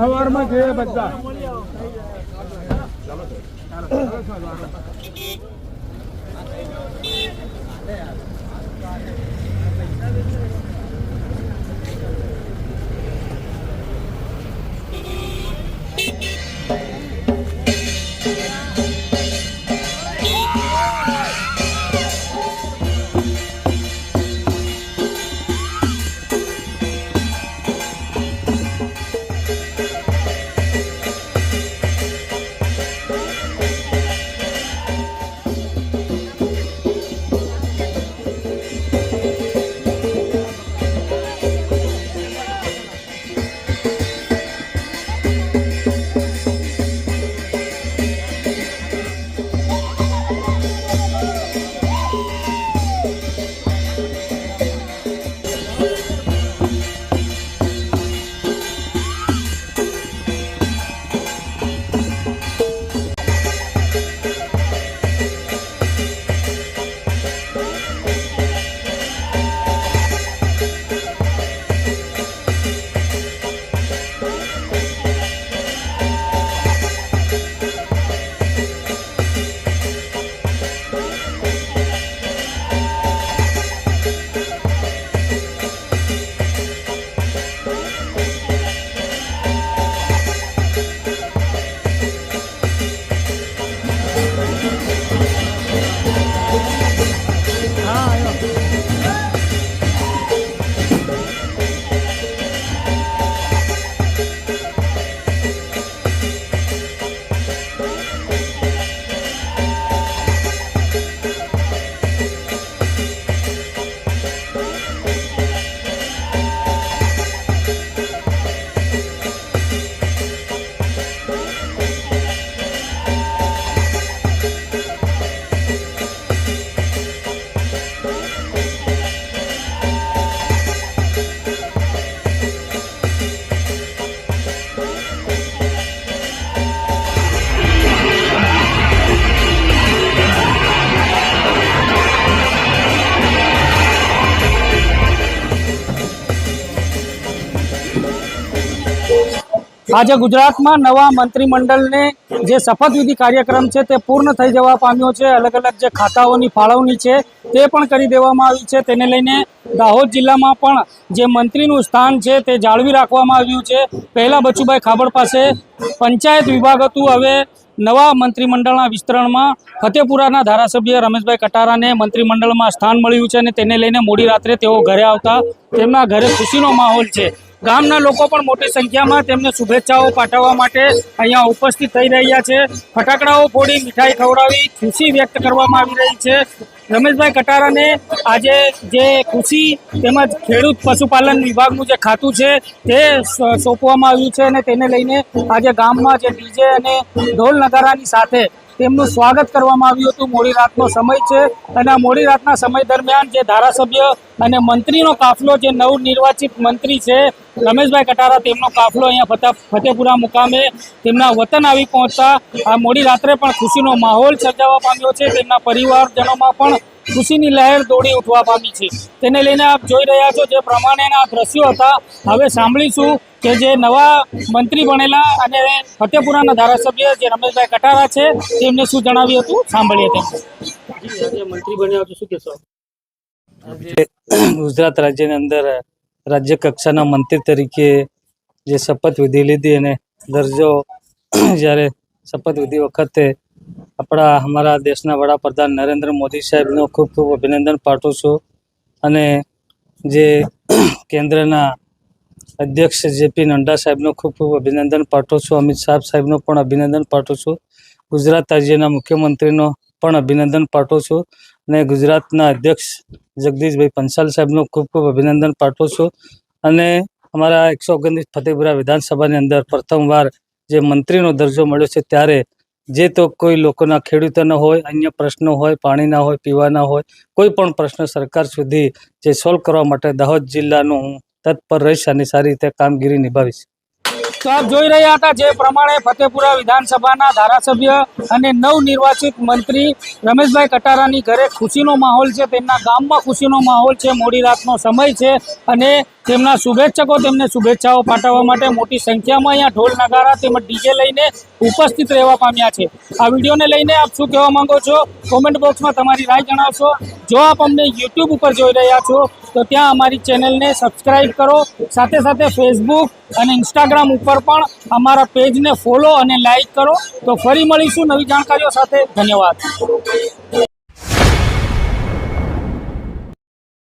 સવારમાં છે બધા આજે ગુજરાતમાં નવા મંત્રીમંડળને જે શપથવિધિ કાર્યક્રમ છે તે પૂર્ણ થઈ જવા પામ્યો છે। અલગ અલગ જે ખાતાઓની ફાળવણી છે તે પણ કરી દેવામાં આવી છે। તેને લઈને દાહોદ જિલ્લામાં પણ જે મંત્રીનું સ્થાન છે તે જાળવી રાખવામાં આવ્યું છે। પહેલાં બચુભાઈ ખાબડ પાસે પંચાયત વિભાગ હતું, હવે નવા મંત્રીમંડળના વિસ્તરણમાં ફતેપુરાના ધારાસભ્ય રમેશભાઈ કટારાને મંત્રીમંડળમાં સ્થાન મળ્યું છે અને તેને લઈને મોડી રાત્રે તેઓ ઘરે આવતા તેમના ઘરે ખુશીનો માહોલ છે। ગામના લોકો પણ મોટી સંખ્યામાં તેમને શુભેચ્છાઓ પાઠવવા માટે અહીંયા ઉપસ્થિત થઈ રહ્યા છે। ફટાકડાઓ ફોડી મીઠાઈ ખવડાવી ખુશી વ્યક્ત કરવામાં આવી રહી છે। રમેશભાઈ કટારાને આજે જે કૃષિ તેમજ ખેડૂત પશુપાલન વિભાગનું જે ખાતું છે તે સોંપવામાં આવ્યું છે અને તેને લઈને આજે ગામમાં જે ડીજે અને ઢોલ નગારાની સાથે તેમનું સ્વાગત કરવામાં આવ્યું હતું। મોડી રાતનો સમય છે અને આ મોડી રાતના સમય દરમિયાન જે ધારાસભ્ય અને મંત્રીનો કાફલો, જે નવનિર્વાચિત મંત્રી છે રમેશભાઈ કટારા, તેમનો કાફલો અહીંયા ફતેપુરા મુકામે તેમના વતન આવી પહોંચતા આ મોડી રાત્રે પણ ખુશીનો માહોલ સર્જાવા પામ્યો છે। તેમના પરિવારજનોમાં પણ ખુશીની લહેર દોડી ઉઠવા પામી છે। તેને લઈને આપ જોઈ રહ્યા છો જે પ્રમાણેના દ્રશ્યો હતા। હવે સાંભળીશું કે જે નવા મંત્રી બનેલા અને ફતેપુરાના ધારાસભ્ય જે રમેશભાઈ કટારા છે તેમને શું જણાવ્યું હતું, સાંભળીએ તેમને। મંત્રી બન્યા છો, શું કહેશો? ગુજરાત રાજ્યની અંદર રાજ્ય કક્ષાના મંત્રી તરીકે જે શપથવિધિ લીધી અને દરજ્જો, જ્યારે શપથવિધિ વખતે અમારા દેશના વડાપ્રધાન નરેન્દ્ર મોદી સાહેબનો ખૂબ ખૂબ અભિનંદન પાઠવું છું અને જે કેન્દ્રના અધ્યક્ષ જેપી નડ્ડા સાહેબનો ખૂબ ખૂબ અભિનંદન પાઠવું છું। અમિત શાહ સાહેબનો પણ અભિનંદન પાઠવું છું। ગુજરાત રાજ્યના મુખ્યમંત્રીનો પણ અભિનંદન પાઠવું છું અને ગુજરાતના અધ્યક્ષ જગદીશભાઈ પંચાલ સાહેબનો ખૂબ ખૂબ અભિનંદન પાઠવું છું અને અમારા 129 ફતેપુરા વિધાનસભાની અંદર પ્રથમવાર જે મંત્રીનો દરજ્જો મળ્યો છે ત્યારે જે તો કોઈ લોકોના ખેડૂતોના હોય, અન્ય પ્રશ્નો હોય, પાણીના હોય, પીવાના હોય, કોઈ પણ પ્રશ્ન સરકાર સુધી જે સોલ્વ કરવા માટે દાહોદ જિલ્લાનું હું તત્પર રહીશ અને સારી રીતે કામગીરી નિભાવીશ। તો આપ જોઈ રહ્યા હતા જે પ્રમાણે ફતેપુરા વિધાનસભાના ધારાસભ્ય અને નવનિર્વાચિત મંત્રી રમેશભાઈ કટારાની ઘરે ખુશીનો માહોલ છે, તેમના ગામમાં ખુશીનો માહોલ છે। મોડી રાતનો સમય છે અને તેમના શુભેચ્છકો તેમને શુભેચ્છાઓ પાઠવવા માટે મોટી સંખ્યામાં અહીંયા ઢોલ નગારા તેમજ ડીજે લઈને ઉપસ્થિત રહેવા પામ્યા છે. આ વિડીયોને લઈને આપ શું કહેવા માંગો છો? કોમેન્ટ બોક્સમાં તમારી રાય જણાવશો. જો આપ અમને યુટ્યુબ ઉપર જોઈ રહ્યા છો તો ત્યાં અમારી ચેનલને સબસ્ક્રાઈબ કરો. સાથે સાથે ફેસબુક અને ઇન્સ્ટાગ્રામ ઉપર પણ અમારા પેજને ફોલો અને લાઈક કરો. તો ફરી મળીશું નવી જાણકારીઓ સાથે. ધન્યવાદ.